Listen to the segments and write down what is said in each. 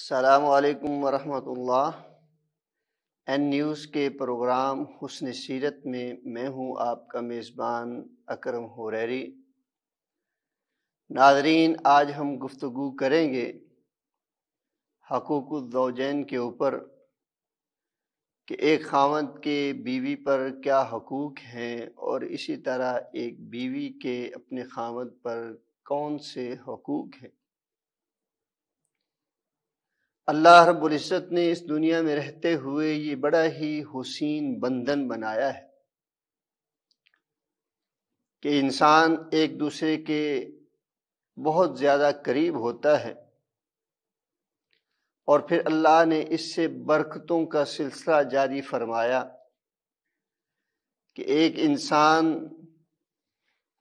السلام علیکم ورحمۃ اللہ۔ این نیوز کے پروگرام حسن سیرت میں ہوں آپ کا میزبان اکرم حریری۔ ناظرین، آج ہم گفتگو کریں گے حقوق الزوجین کے اوپر کہ ایک خاوند کے بیوی پر کیا حقوق ہیں اور اسی طرح ایک بیوی کے اپنے خاوند پر کون سے حقوق ہیں۔ اللہ رب العزت نے اس دنیا میں رہتے ہوئے یہ بڑا ہی حسین بندھن بنایا ہے کہ انسان ایک دوسرے کے بہت زیادہ قریب ہوتا ہے، اور پھر اللہ نے اس سے برکتوں کا سلسلہ جاری فرمایا کہ ایک انسان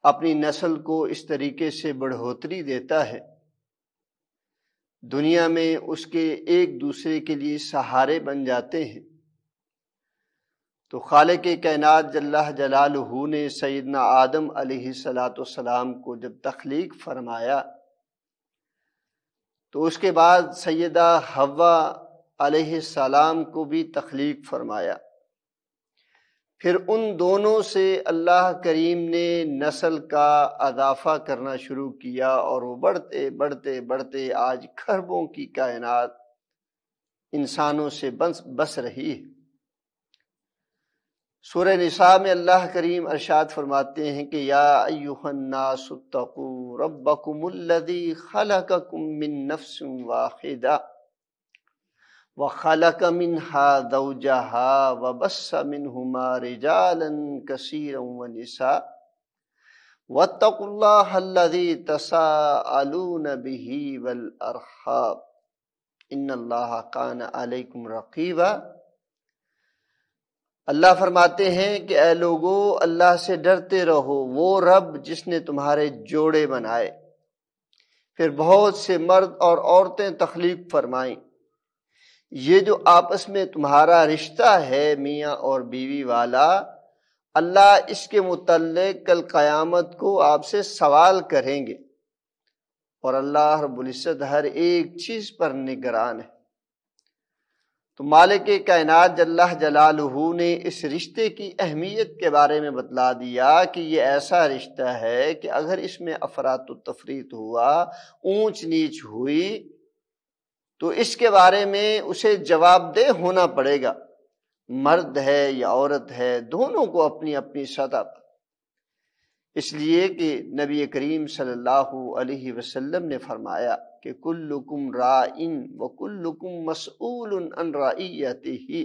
اپنی نسل کو اس طریقے سے بڑھوتری دیتا ہے، دنیا میں اس کے ایک دوسرے کے لیے سہارے بن جاتے ہیں۔ تو خالق کائنات جل جلالہ نے سیدنا آدم علیہ السلام کو جب تخلیق فرمایا تو اس کے بعد سیدہ حوا علیہ السلام کو بھی تخلیق فرمایا۔ پھر ان دونوں سے اللہ کریم نے نسل کا اضافہ کرنا شروع کیا، اور وہ بڑھتے بڑھتے بڑھتے آج کھربوں کی کائنات انسانوں سے بس رہی ہے۔ سورہ نساء میں اللہ کریم ارشاد فرماتے ہیں کہ یا ایھا الناس اتقوا ربکم الذی خلقکم من نفس واحدہ وخلق منها زوجها وبث منهما رجالا كثيرا ونساء واتقوا الله الذي تساءلون به والارحام ان الله كان عليكم رقيبا۔ اللہ فرماتے ہیں کہ اے لوگو، اللہ سے ڈرتے رہو، وہ رب جس نے تمہارے جوڑے بنائے، پھر بہت سے مرد اور عورتیں تخلیق فرمائیں۔ یہ جو آپس میں تمہارا رشتہ ہے میاں اور بیوی والا، اللہ اس کے متعلق کل قیامت کو آپ سے سوال کریں گے، اور اللہ رب العزت ہر ایک چیز پر نگران ہے۔ تو مالک کائنات جل جلالہ نے اس رشتے کی اہمیت کے بارے میں بتلا دیا کہ یہ ایسا رشتہ ہے کہ اگر اس میں افراط و تفریط ہوا، اونچ نیچ ہوئی، تو اس کے بارے میں اسے جواب دہ ہونا پڑے گا، مرد ہے یا عورت ہے، دونوں کو اپنی اپنی سطح پر۔ اس لیے کہ نبی کریم صلی اللہ علیہ وسلم نے فرمایا کہ کلکم راع وکلکم مسئول عن رعیتہ،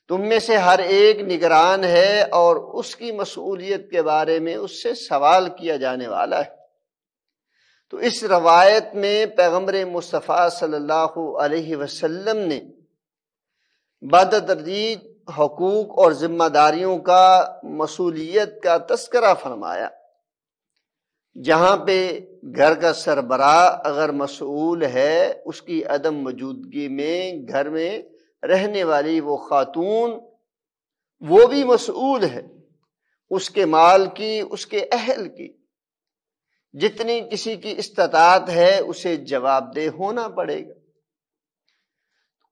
تم میں سے ہر ایک نگران ہے اور اس کی مسئولیت کے بارے میں اس سے سوال کیا جانے والا ہے۔ تو اس روایت میں پیغمبر مصطفیٰ صلی اللہ علیہ وسلم نے بتدریج حقوق اور ذمہ داریوں کا، مسئولیت کا تذکرہ فرمایا۔ جہاں پہ گھر کا سربراہ اگر مسئول ہے، اس کی عدم موجودگی میں گھر میں رہنے والی وہ خاتون وہ بھی مسئول ہے، اس کے مال کی، اس کے اہل کی، جتنی کسی کی استطاعت ہے اسے جواب دہ ہونا پڑے گا۔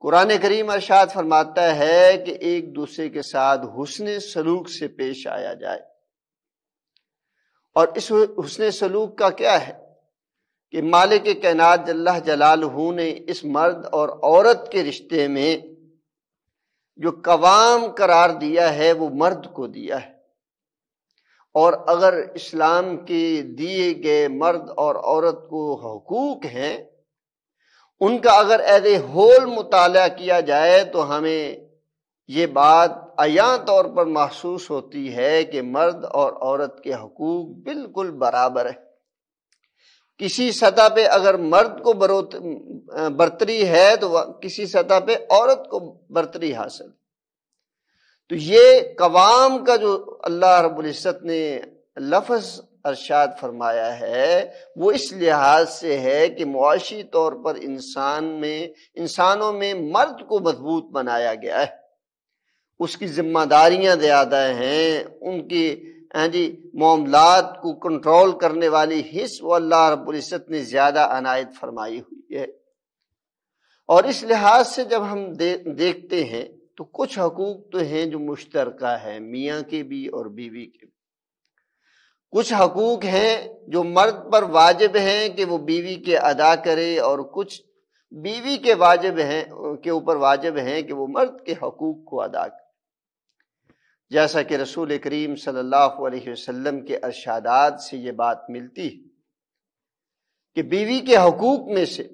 قرآن کریم ارشاد فرماتا ہے کہ ایک دوسرے کے ساتھ حسن سلوک سے پیش آیا جائے، اور اس حسن سلوک کا کیا ہے کہ مالک کائنات جل جلالہ نے اس مرد اور عورت کے رشتے میں جو قوام قرار دیا ہے وہ مرد کو دیا ہے، اور اگر اسلام کے دیے گئے مرد اور عورت کو حقوق ہیں، ان کا اگر ایز اے ہول مطالعہ کیا جائے تو ہمیں یہ بات عیاں طور پر محسوس ہوتی ہے کہ مرد اور عورت کے حقوق بالکل برابر ہے۔ کسی سطح پہ اگر مرد کو برتری ہے تو کسی سطح پہ عورت کو برتری حاصل۔ تو یہ قوام کا جو اللہ رب العزت نے لفظ ارشاد فرمایا ہے وہ اس لحاظ سے ہے کہ معاشی طور پر انسانوں میں مرد کو مضبوط بنایا گیا ہے، اس کی ذمہ داریاں زیادہ ہیں، ان کی معاملات کو کنٹرول کرنے والی حص وہ اللہ رب العزت نے زیادہ عنایت فرمائی ہوئی ہے۔ اور اس لحاظ سے جب ہم دیکھتے ہیں تو کچھ حقوق تو ہیں جو مشترکہ ہیں، میاں کے بھی اور بیوی کے بھی۔ کچھ حقوق ہیں جو مرد پر واجب ہیں کہ وہ بیوی کے ادا کرے، اور کچھ بیوی کے اوپر واجب ہیں کہ وہ مرد کے حقوق کو ادا کرے، جیسا کہ رسول کریم صلی اللہ علیہ وسلم کے ارشادات سے یہ بات ملتی ہے کہ بیوی کے حقوق میں سے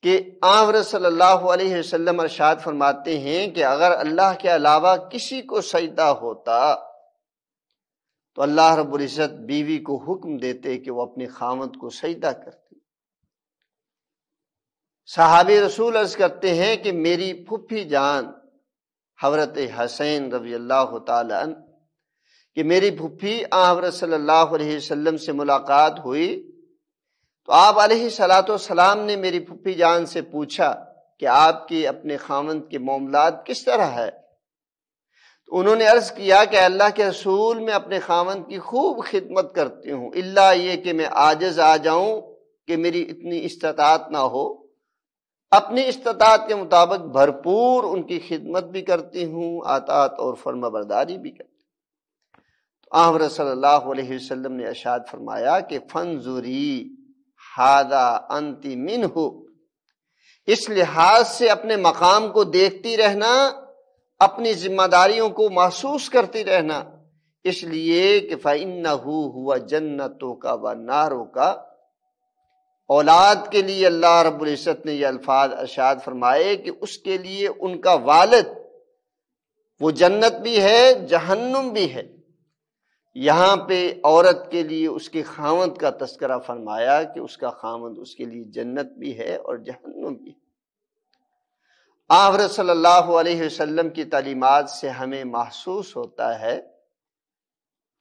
کہ آن صلی اللہ علیہ وسلم ارشاد فرماتے ہیں کہ اگر اللہ کے علاوہ کسی کو سجدہ ہوتا تو اللہ رب العزت بیوی کو حکم دیتے کہ وہ اپنے خاوند کو سجدہ کرتے۔ صحابی رسول عرض کرتے ہیں کہ میری پھوپھی جان حضرت حسین رضی اللہ تعالی عنہ کہ میری پھوپھی حضرت صلی اللہ علیہ وسلم سے ملاقات ہوئی تو آپ علیہ الصلوۃ والسلام نے میری پھوپھی جان سے پوچھا کہ آپ کے اپنے خاوند کے معاملات کس طرح ہے؟ تو انہوں نے عرض کیا کہ اللہ کے رسول میں اپنے خاوند کی خوب خدمت کرتی ہوں، الا یہ کہ میں عاجز آ جاؤں کہ میری اتنی استطاعت نہ ہو، اپنی استطاعت کے مطابق بھرپور ان کی خدمت بھی کرتی ہوں، اطاعت اور فرما برداری بھی کرتی ہوں۔ تو آن صلی اللہ علیہ وسلم نے ارشاد فرمایا کہ فنظری ھذا انت منہ، اس لحاظ سے اپنے مقام کو دیکھتی رہنا، اپنی ذمہ داریوں کو محسوس کرتی رہنا، اس لیے کہ فَإِنَّهُ هُوَ جَنَّتُكَ وَنَارُكَ۔ اولاد کے لیے اللہ رب العزت نے یہ الفاظ ارشاد فرمائے کہ اس کے لیے ان کا والد وہ جنت بھی ہے، جہنم بھی ہے۔ یہاں پہ عورت کے لیے اس کے خاوند کا تذکرہ فرمایا کہ اس کا خاوند اس کے لیے جنت بھی ہے اور جہنم بھی ہے۔ حضرت صلی اللہ علیہ وسلم کی تعلیمات سے ہمیں محسوس ہوتا ہے،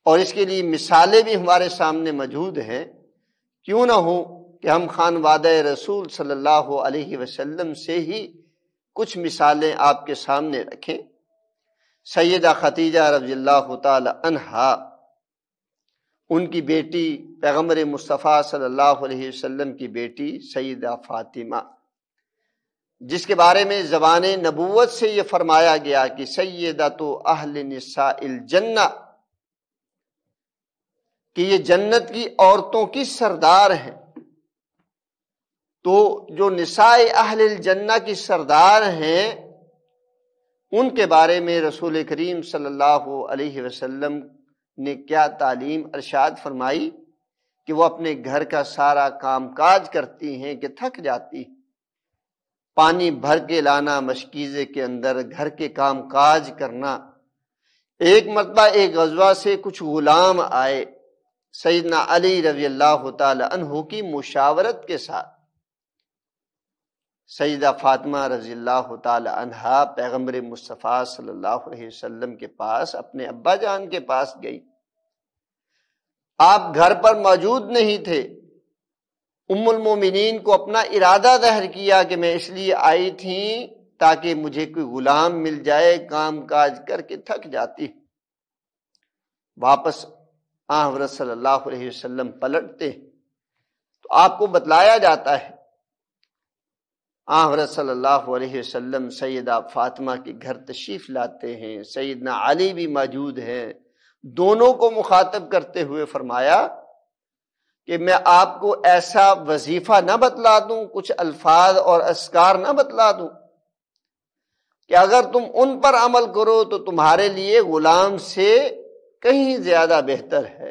اور اس کے لیے مثالیں بھی ہمارے سامنے موجود ہیں، کیوں نہ ہو کہ ہم خانوادہ رسول صلی اللہ علیہ وسلم سے ہی کچھ مثالیں آپ کے سامنے رکھیں۔ سیدہ خدیجہ رضی اللہ تعالی عنہا، ان کی بیٹی پیغمبر مصطفیٰ صلی اللہ علیہ وسلم کی بیٹی سیدہ فاطمہ، جس کے بارے میں زبان نبوت سے یہ فرمایا گیا کہ سیدۃ اہل نساء الجنہ، کہ یہ جنت کی عورتوں کی سردار ہیں۔ تو جو نساء اہل الجنہ کی سردار ہیں، ان کے بارے میں رسول کریم صلی اللہ علیہ وسلم نے کیا تعلیم ارشاد فرمائی کہ وہ اپنے گھر کا سارا کام کاج کرتی ہیں کہ تھک جاتی، پانی بھر کے لانا مشکیزے کے اندر، گھر کے کام کاج کرنا۔ ایک مرتبہ ایک غزوہ سے کچھ غلام آئے، سیدنا علی رضی اللہ تعالی عنہ کی مشاورت کے ساتھ سیدہ فاطمہ رضی اللہ تعالی عنہا پیغمبر مصطفیٰ صلی اللہ علیہ وسلم کے پاس، اپنے ابا جان کے پاس گئی۔ آپ گھر پر موجود نہیں تھے۔ ام المومنین کو اپنا ارادہ ظاہر کیا کہ میں اس لیے آئی تھی تاکہ مجھے کوئی غلام مل جائے، کام کاج کر کے تھک جاتی۔ واپس حضرت صلی اللہ علیہ وسلم پلٹتے تو آپ کو بتلایا جاتا ہے، حضرت صلی اللہ علیہ وسلم سیدہ فاطمہ کے گھر تشریف لاتے ہیں، سیدنا علی بھی موجود ہیں، دونوں کو مخاطب کرتے ہوئے فرمایا کہ میں آپ کو ایسا وظیفہ نہ بتلا دوں، کچھ الفاظ اور اذکار نہ بتلا دوں کہ اگر تم ان پر عمل کرو تو تمہارے لیے غلام سے کہیں زیادہ بہتر ہے۔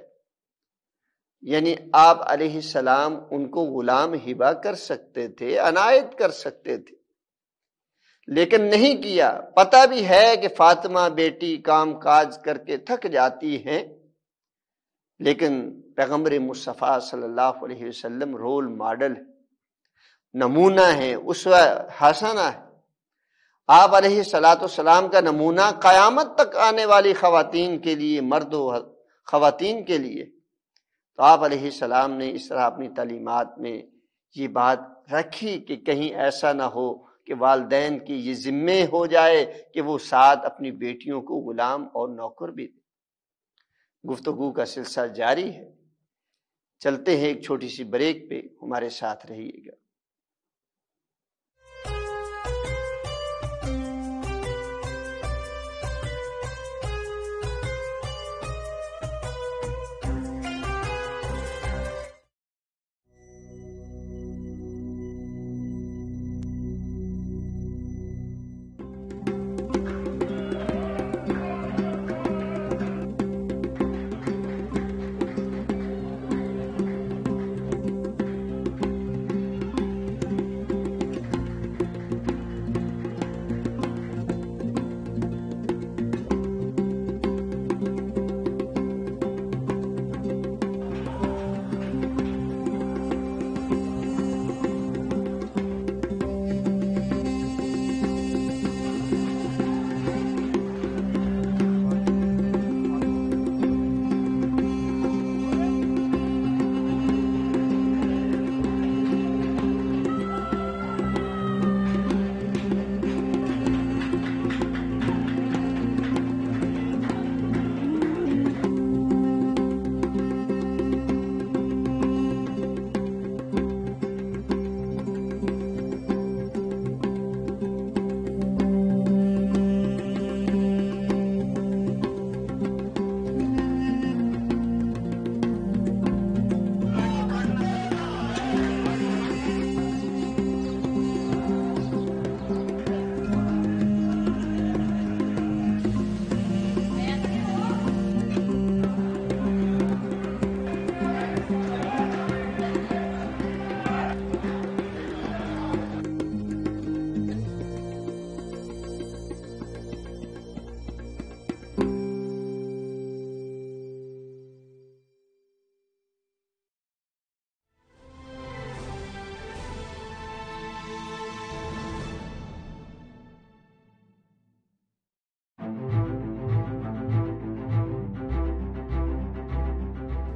یعنی آپ علیہ السلام ان کو غلام ہبہ کر سکتے تھے، عنایت کر سکتے تھے، لیکن نہیں کیا۔ پتہ بھی ہے کہ فاطمہ بیٹی کام کاج کر کے تھک جاتی ہیں، لیکن پیغمبر مصطفیٰ صلی اللہ علیہ وسلم رول ماڈل نمونہ ہے، اسوہ حسنہ ہے۔ آپ علیہ الصلوۃ والسلام کا نمونہ قیامت تک آنے والی خواتین کے لیے، مرد و خواتین کے لیے۔ تو آپ علیہ السلام نے اس طرح اپنی تعلیمات میں یہ بات رکھی کہ کہیں ایسا نہ ہو کہ والدین کی یہ ذمہ ہو جائے کہ وہ ساتھ اپنی بیٹیوں کو غلام اور نوکر بھی دیں۔ گفتگو کا سلسلہ جاری ہے، چلتے ہیں ایک چھوٹی سی بریک پہ، ہمارے ساتھ رہیے گا۔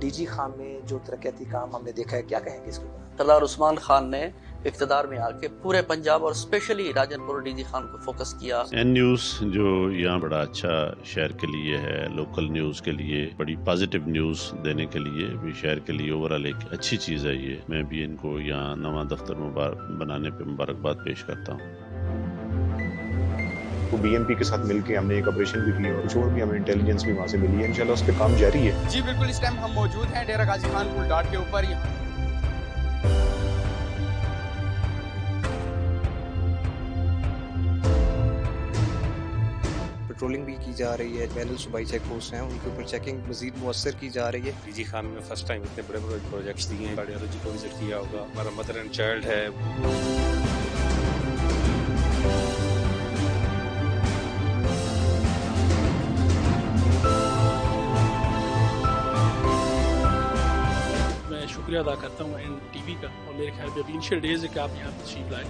ڈی جی خان میں جو ترقیاتی کام ہم نے دیکھا ہے، کیا کہیں گے اس کے اوپر؟ سردار عثمان خان نے اقتدار میں آ کے پورے پنجاب اور اسپیشلی راجن پور ڈی جی خان کو فوکس کیا۔ این نیوز جو یہاں بڑا اچھا شہر کے لیے ہے، لوکل نیوز کے لیے بڑی پازیٹیو نیوز دینے کے لیے بھی شہر کے لیے اوورال ایک اچھی چیز ہے یہ۔ میں بھی ان کو یہاں نواں دفتر بنانے پہ مبارکباد پیش کرتا ہوں۔ بی ایم پی کے ساتھ مل کے ہم نے ایک آپریشن بھی کی اور کچھ اور بھی ہمیں انٹیلیجنس بھی وہاں سے ملی ہے، انشاءاللہ اس پہ کام جاری ہے۔ جی بالکل، اس ٹائم ہم موجود ہیں ڈیرہ غازی خان پل ڈاٹ کے اوپر۔ یہاں پیٹرولنگ بھی کی جا رہی ہے، بین الصوبائی چیک پوسٹ ہیں، ان کے اوپر چیکنگ مزید مؤثر کی جا رہی ہے۔ ڈی جی خان میں فرسٹ ٹائم اتنے بڑے بڑے پروجیکٹس دیے ہیں۔ کارڈیالوجی کو وزٹ کیا ہوگا، ہمارا مدر اینڈ چائلڈ ہے۔ میں شکریہ ادا کرتا ہوں این ٹی وی کا، اور میرے خیال میں ابھی انیشیل ڈیز ہے کہ آپ یہاں تشریف لائیں،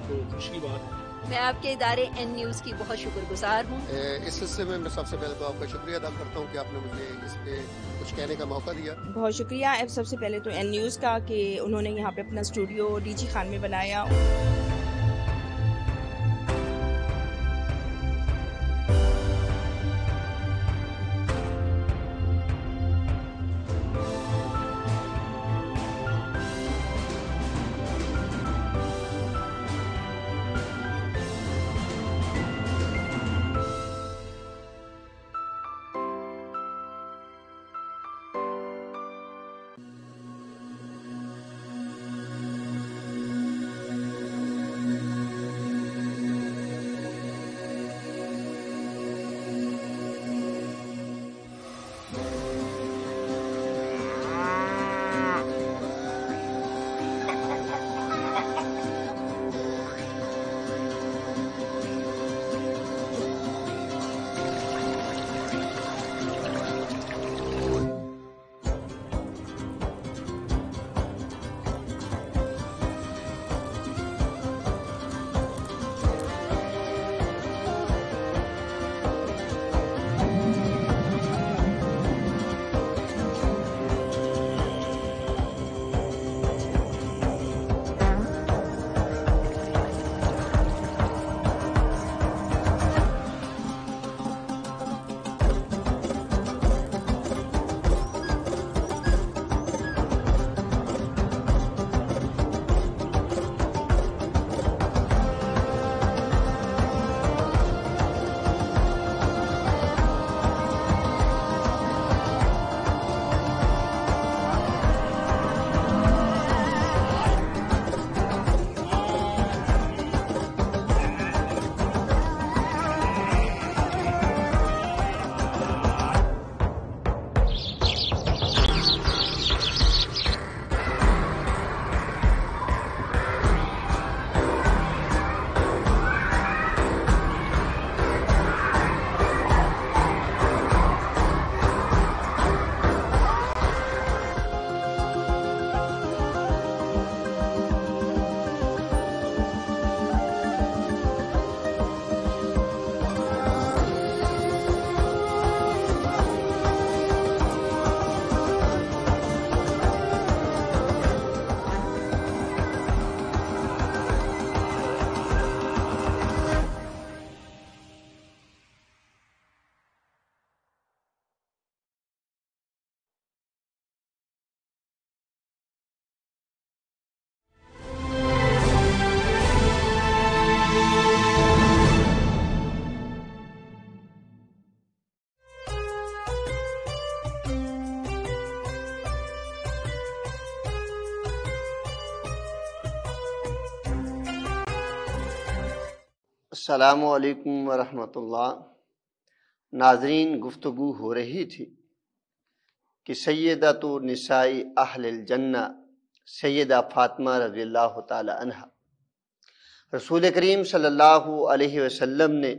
تو خوشی کی بات ہے۔ میں آپ کے ادارے این نیوز کی بہت شکر گزار ہوں۔ اس حصے میں سب سے پہلے تو آپ کا شکریہ ادا کرتا ہوں کہ آپ نے مجھے اس پہ کچھ کہنے کا موقع دیا۔ بہت شکریہ سب سے پہلے تو این نیوز کا کہ انہوں نے یہاں پہ اپنا اسٹوڈیو ڈی جی خان میں بنایا۔ السلام علیکم ورحمۃ اللہ۔ ناظرین، گفتگو ہو رہی تھی کہ سیدۃ نساء اہل الجنہ سیدہ فاطمہ رضی اللہ تعالی عنہا، رسول کریم صلی اللہ علیہ وسلم نے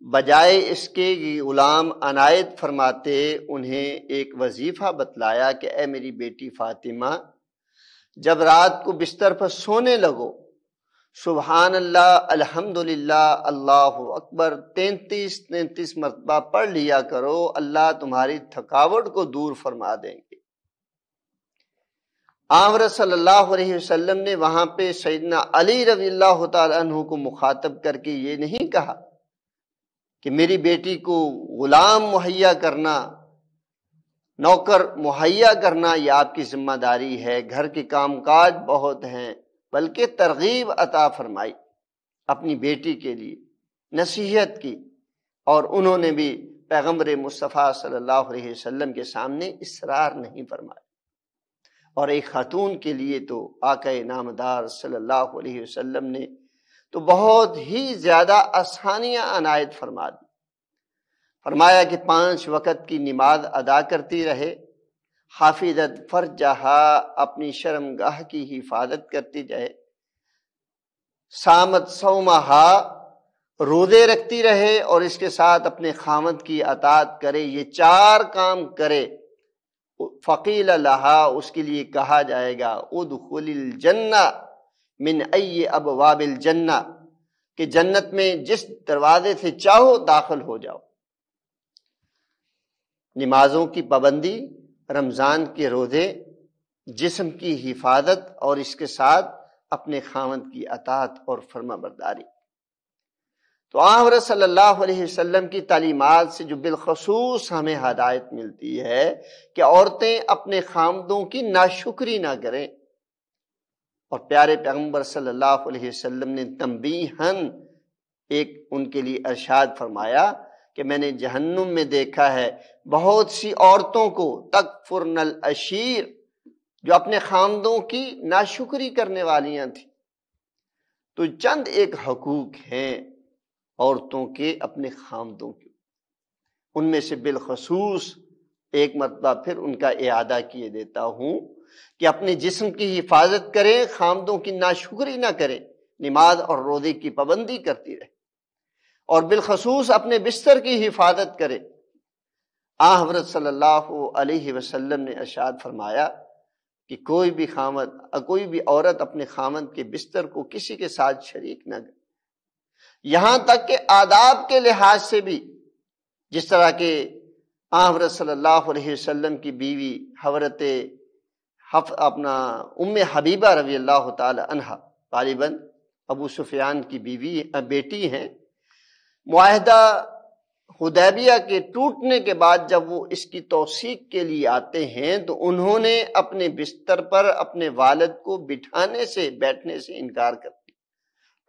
بجائے اس کے غلام عنایت فرماتے انہیں ایک وظیفہ بتلایا کہ اے میری بیٹی فاطمہ، جب رات کو بستر پر سونے لگو، سبحان اللہ، الحمدللہ، اللہ اکبر 33 مرتبہ پڑھ لیا کرو، اللہ تمہاری تھکاوٹ کو دور فرما دیں گے۔ آمر صلی اللہ علیہ وسلم نے وہاں پہ سیدنا علی رضی اللہ تعالیٰ عنہ کو مخاطب کر کے یہ نہیں کہا کہ میری بیٹی کو غلام مہیا کرنا، نوکر مہیا کرنا یہ آپ کی ذمہ داری ہے، گھر کے کام کاج بہت ہیں، بلکہ ترغیب عطا فرمائی اپنی بیٹی کے لیے، نصیحت کی، اور انہوں نے بھی پیغمبر مصطفیٰ صلی اللہ علیہ وسلم کے سامنے اصرار نہیں فرمایا۔ اور ایک خاتون کے لیے تو آقا نامدار صلی اللہ علیہ وسلم نے تو بہت ہی زیادہ آسانیاں عنایت فرما دی۔ فرمایا کہ 5 وقت کی نماز ادا کرتی رہے، حافظت فرجہا، اپنی شرمگاہ کی حفاظت کرتی جائے، سامت صومہا، روزے رکھتی رہے، اور اس کے ساتھ اپنے خامد کی اطاعت کرے، یہ 4 کام کرے۔ فقیل لہا، اس کے لیے کہا جائے گا ادخل الجنہ من ای ابواب الجنہ، کہ جنت میں جس دروازے سے چاہو داخل ہو جاؤ۔ نمازوں کی پابندی، رمضان کے روزے، جسم کی حفاظت، اور اس کے ساتھ اپنے خاوند کی اطاعت اور فرما برداری۔ تو آن صلی اللہ علیہ وسلم کی تعلیمات سے جو بالخصوص ہمیں ہدایت ملتی ہے کہ عورتیں اپنے خامدوں کی ناشکری نہ کریں، اور پیارے پیغمبر صلی اللہ علیہ وسلم نے تنبیہاً ایک ان کے لیے ارشاد فرمایا کہ میں نے جہنم میں دیکھا ہے بہت سی عورتوں کو تکفرن العشیر، جو اپنے خامدوں کی ناشکری کرنے والیاں تھیں۔ تو چند ایک حقوق ہیں عورتوں کے اپنے خامدوں کے، ان میں سے بالخصوص ایک مرتبہ پھر ان کا اعادہ کیے دیتا ہوں کہ اپنے جسم کی حفاظت کریں، خامدوں کی ناشکری نہ کریں، نماز اور روزے کی پابندی کرتی رہے، اور بالخصوص اپنے بستر کی حفاظت کرے۔ حضرت صلی اللہ علیہ وسلم نے ارشاد فرمایا کہ کوئی بھی عورت اپنے خامد کے بستر کو کسی کے ساتھ شریک نہ کرے، یہاں تک کہ آداب کے لحاظ سے بھی، جس طرح کہ حضرت صلی اللہ علیہ وسلم کی بیوی حضرت ام حبیبہ رضی اللہ تعالی عنہا، غالباً ابو سفیان کی بیٹی ہیں، معاہدہ حدیبیہ کے ٹوٹنے کے بعد جب وہ اس کی توثیق کے لیے آتے ہیں تو انہوں نے اپنے بستر پر اپنے والد کو بیٹھنے سے انکار کر دیا،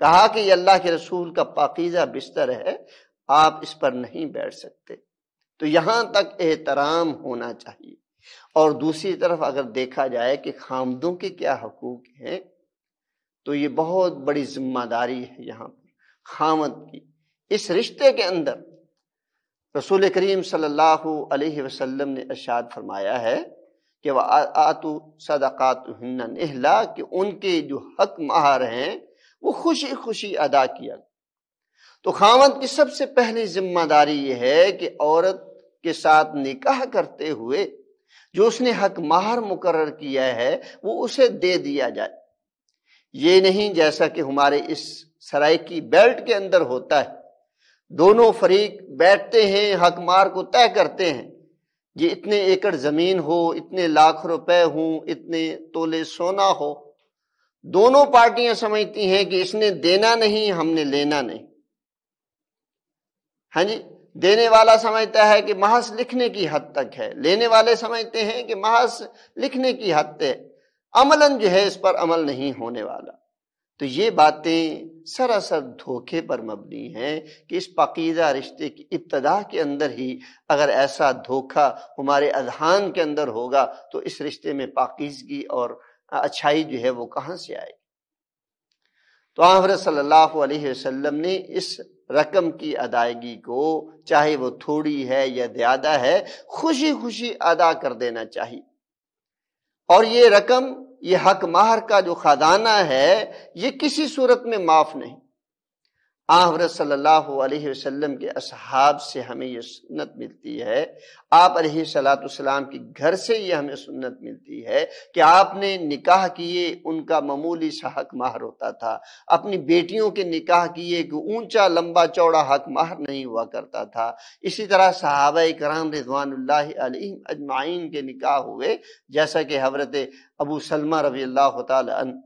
کہا کہ یہ اللہ کے رسول کا پاکیزہ بستر ہے، آپ اس پر نہیں بیٹھ سکتے۔ تو یہاں تک احترام ہونا چاہیے۔ اور دوسری طرف اگر دیکھا جائے کہ خامدوں کے کیا حقوق ہیں، تو یہ بہت بڑی ذمہ داری ہے یہاں پر خامد کی۔ اس رشتے کے اندر رسول کریم صلی اللہ علیہ وسلم نے ارشاد فرمایا ہے کہ وَآتُوا صَدَقَاتُهُنَّ نِحْلًا، کہ ان کے جو حق مہر ہیں وہ خوشی خوشی ادا کیا۔ تو خامد کی سب سے پہلی ذمہ داری یہ ہے کہ عورت کے ساتھ نکاح کرتے ہوئے جو اس نے حق مہر مقرر کیا ہے وہ اسے دے دیا جائے۔ یہ نہیں جیسا کہ ہمارے اس سرائکی بیلٹ کے اندر ہوتا ہے، دونوں فریق بیٹھتے ہیں، حق مہر کو طے کرتے ہیں، یہ اتنے ایکڑ زمین ہو، اتنے لاکھ روپے ہوں، اتنے تولے سونا ہو۔ دونوں پارٹیاں سمجھتی ہیں کہ اس نے دینا نہیں، ہم نے لینا نہیں۔ ہاں جی، دینے والا سمجھتا ہے کہ محض لکھنے کی حد تک ہے، لینے والے سمجھتے ہیں کہ محض لکھنے کی حد تک، عملاً جو ہے اس پر عمل نہیں ہونے والا۔ تو یہ باتیں سراسر دھوکے پر مبنی ہیں کہ اس پاکیزہ رشتے کی ابتدا کے اندر ہی اگر ایسا دھوکہ ہمارے اذہان کے اندر ہوگا تو اس رشتے میں پاکیزگی اور اچھائی جو ہے وہ کہاں سے آئے گی؟ تو حضرت صلی اللہ علیہ وسلم نے اس رقم کی ادائیگی کو، چاہے وہ تھوڑی ہے یا زیادہ ہے، خوشی خوشی ادا کر دینا چاہیے۔ اور یہ رقم، یہ حق مہر کا جو خزانہ ہے، یہ کسی صورت میں معاف نہیں۔ حضرت صلی اللہ علیہ وسلم کے اصحاب سے ہمیں یہ سنت ملتی ہے، آپ علیہ الصلوۃ والسلام کے گھر سے یہ ہمیں سنت ملتی ہے کہ آپ نے نکاح کیے، ان کا معمولی سا حق مہر ہوتا تھا، اپنی بیٹیوں کے نکاح کیے کہ اونچا لمبا چوڑا حق مہر نہیں ہوا کرتا تھا۔ اسی طرح صحابہ کرام رضوان اللہ علیہم اجمعین کے نکاح ہوئے، جیسا کہ حضرت ابو سلمہ رضی اللہ تعالی عنہ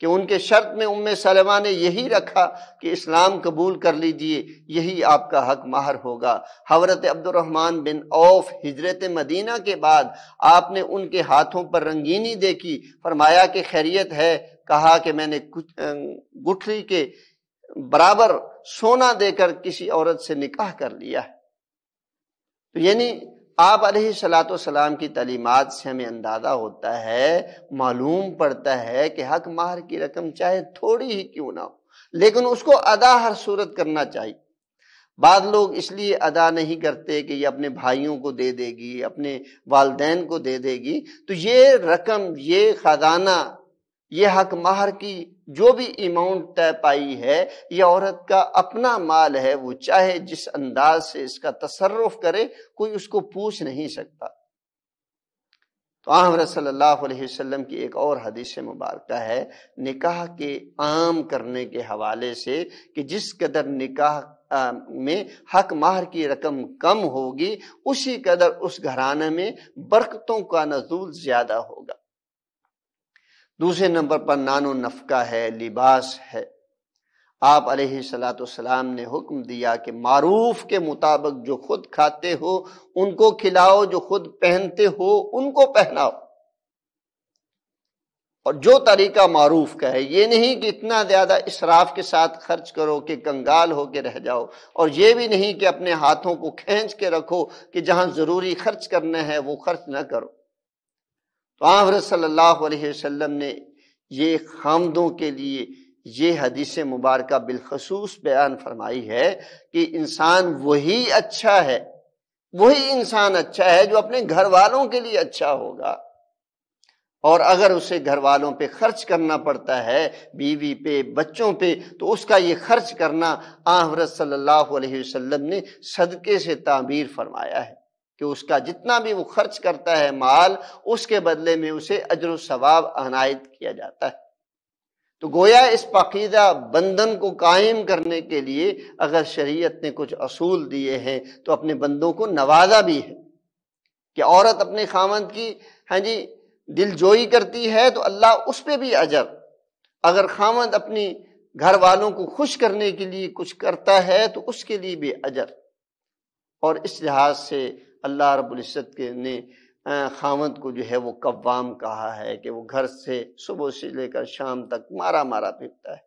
کہ ان کے شرط میں ام سلمہ نے یہی رکھا کہ اسلام قبول کر لیجئے، یہی آپ کا حق مہر ہوگا۔ حضرت عبد الرحمن بن عوف ہجرت مدینہ کے بعد آپ نے ان کے ہاتھوں پر رنگینی دیکھی، فرمایا کہ خیریت ہے؟ کہا کہ میں نے گٹھلی کے برابر سونا دے کر کسی عورت سے نکاح کر لیا ہے۔ تو یعنی آپ علیہ الصلوۃ والسلام کی تعلیمات سے ہمیں اندازہ ہوتا ہے، معلوم پڑتا ہے کہ حق مہر کی رقم چاہے تھوڑی ہی کیوں نہ ہو، لیکن اس کو ادا ہر صورت کرنا چاہیے۔ بعض لوگ اس لیے ادا نہیں کرتے کہ یہ اپنے بھائیوں کو دے دے گی، اپنے والدین کو دے دے گی، تو یہ رقم، یہ خزانہ، یہ حق مہر کی جو بھی اماؤنٹ طے پائی ہے، یہ عورت کا اپنا مال ہے، وہ چاہے جس انداز سے اس کا تصرف کرے، کوئی اس کو پوچھ نہیں سکتا۔ تو حضرت صلی اللہ علیہ وسلم کی ایک اور حدیث مبارکہ ہے نکاح کے عام کرنے کے حوالے سے کہ جس قدر نکاح میں حق مہر کی رقم کم ہوگی، اسی قدر اس گھرانے میں برکتوں کا نزول زیادہ ہوگا۔ دوسرے نمبر پر نان و نفقہ ہے، لباس ہے۔ آپ علیہ الصلوۃ والسلام نے حکم دیا کہ معروف کے مطابق جو خود کھاتے ہو ان کو کھلاؤ، جو خود پہنتے ہو ان کو پہناؤ، اور جو طریقہ معروف کا ہے، یہ نہیں کہ اتنا زیادہ اسراف کے ساتھ خرچ کرو کہ کنگال ہو کے رہ جاؤ، اور یہ بھی نہیں کہ اپنے ہاتھوں کو کھینچ کے رکھو کہ جہاں ضروری خرچ کرنا ہے وہ خرچ نہ کرو۔ تو حضرت صلی اللہ علیہ وسلم نے یہ خامدوں کے لیے یہ حدیث مبارکہ بالخصوص بیان فرمائی ہے کہ انسان وہی اچھا ہے، وہی انسان اچھا ہے جو اپنے گھر والوں کے لیے اچھا ہوگا، اور اگر اسے گھر والوں پہ خرچ کرنا پڑتا ہے، بیوی پہ، بچوں پہ، تو اس کا یہ خرچ کرنا حضرت صلی اللہ علیہ وسلم نے صدقے سے تعبیر فرمایا ہے کہ اس کا جتنا بھی وہ خرچ کرتا ہے مال، اس کے بدلے میں اسے اجر و ثواب عنایت کیا جاتا ہے۔ تو گویا اس پاکیزہ بندھن کو قائم کرنے کے لیے اگر شریعت نے کچھ اصول دیے ہیں تو اپنے بندوں کو نوازا بھی ہے کہ عورت اپنے خاوند کی دل جوئی کرتی ہے تو اللہ اس پہ بھی اجر، اگر خاوند اپنی گھر والوں کو خوش کرنے کے لیے کچھ کرتا ہے تو اس کے لیے بھی اجر۔ اور اس لحاظ سے اللہ رب العزت نے خاوند کو جو ہے وہ قوام کہا ہے کہ وہ گھر سے صبح سے لے کر شام تک مارا پھرتا ہے،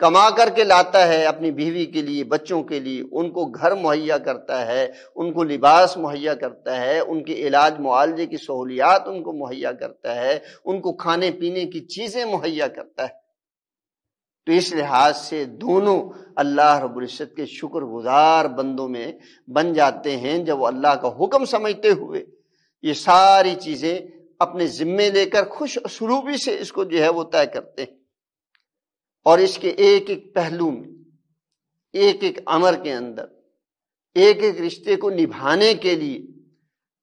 کما کر کے لاتا ہے اپنی بیوی کے لیے، بچوں کے لیے، ان کو گھر مہیا کرتا ہے، ان کو لباس مہیا کرتا ہے، ان کے علاج معالجے کی سہولیات ان کو مہیا کرتا ہے، ان کو کھانے پینے کی چیزیں مہیا کرتا ہے۔ تو اس لحاظ سے دونوں اللہ رب العزت کے شکر گزار بندوں میں بن جاتے ہیں جب وہ اللہ کا حکم سمجھتے ہوئے یہ ساری چیزیں اپنے ذمے لے کر خوش اسلوبی سے اس کو جو ہے وہ طے کرتے ہیں، اور اس کے ایک ایک پہلو میں، ایک ایک امر کے اندر، ایک ایک رشتے کو نبھانے کے لیے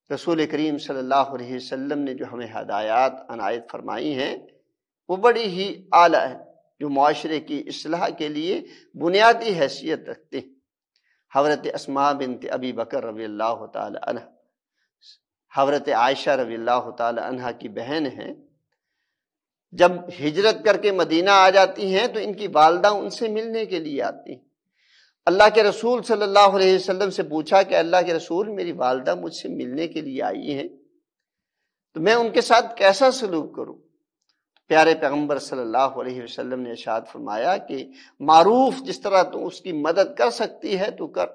رسول کریم صلی اللہ علیہ وسلم نے جو ہمیں ہدایات عنایت فرمائی ہیں وہ بڑی ہی اعلیٰ ہے، جو معاشرے کی اصلاح کے لیے بنیادی حیثیت رکھتے ہیں۔ حضرت اسماء بنت ابی بکر رضی اللہ تعالی عنہ، حضرت عائشہ رضی اللہ تعالی عنہ کی بہن ہیں، جب ہجرت کر کے مدینہ آ جاتی ہیں تو ان کی والدہ ان سے ملنے کے لیے آتی ہیں۔ اللہ کے رسول صلی اللہ علیہ وسلم سے پوچھا کہ اللہ کے رسول، میری والدہ مجھ سے ملنے کے لیے آئی ہیں تو میں ان کے ساتھ کیسا سلوک کروں؟ پیارے پیغمبر صلی اللہ علیہ وسلم نے ارشاد فرمایا کہ معروف جس طرح تو اس کی مدد کر سکتی ہے تو کر،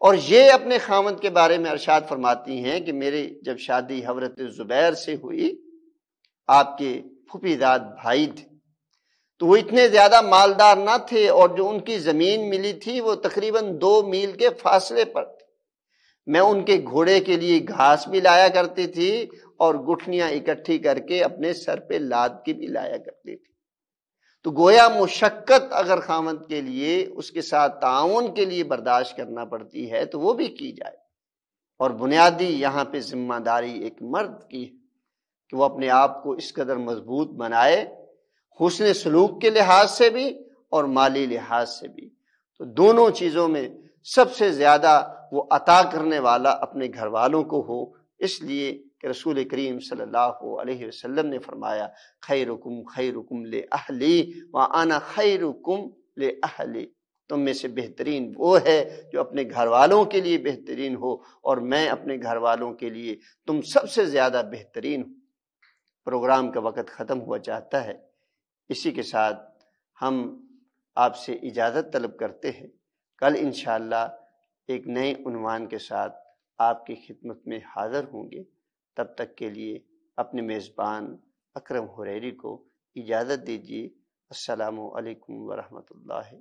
اور یہ اپنے خاوند کے بارے میں ارشاد فرماتی ہیں کہ میرے جب شادی حضرت زبیر سے ہوئی، آپ کے پھوپھی داد بھائی تھے، تو وہ اتنے زیادہ مالدار نہ تھے، اور جو ان کی زمین ملی تھی وہ تقریباً 2 میل کے فاصلے پر تھی۔ میں ان کے گھوڑے کے لیے گھاس بھی لایا کرتی تھی اور گٹھنیاں اکٹھی کر کے اپنے سر پہ لاد کے بھی لایا کرتی تھی۔ تو گویا مشقت اگر خاوند کے لیے اس کے ساتھ تعاون کے لیے برداشت کرنا پڑتی ہے تو وہ بھی کی جائے. اور بنیادی یہاں پہ ذمہ داری ایک مرد کی ہے کہ وہ اپنے آپ کو اس قدر مضبوط بنائے، حسن سلوک کے لحاظ سے بھی اور مالی لحاظ سے بھی. تو دونوں چیزوں میں سب سے زیادہ وہ عطا کرنے والا اپنے گھر والوں کو ہو. اس لیے کہ رسول کریم صلی اللہ علیہ وسلم نے فرمایا خیرکم خیرکم لأہلی وانا خیرکم لأہلی. تم میں سے بہترین وہ ہے جو اپنے گھر والوں کے لیے بہترین ہو، اور میں اپنے گھر والوں کے لیے تم سب سے زیادہ بہترین ہوں. پروگرام کا وقت ختم ہوا چاہتا ہے. اسی کے ساتھ ہم آپ سے اجازت طلب کرتے ہیں. کل انشاءاللہ ایک نئے عنوان کے ساتھ آپ کی خدمت میں حاضر ہوں گے. تب تک کے لیے اپنے میزبان اکرم حریری کو اجازت دیجیے. السلام علیکم ورحمۃ اللہ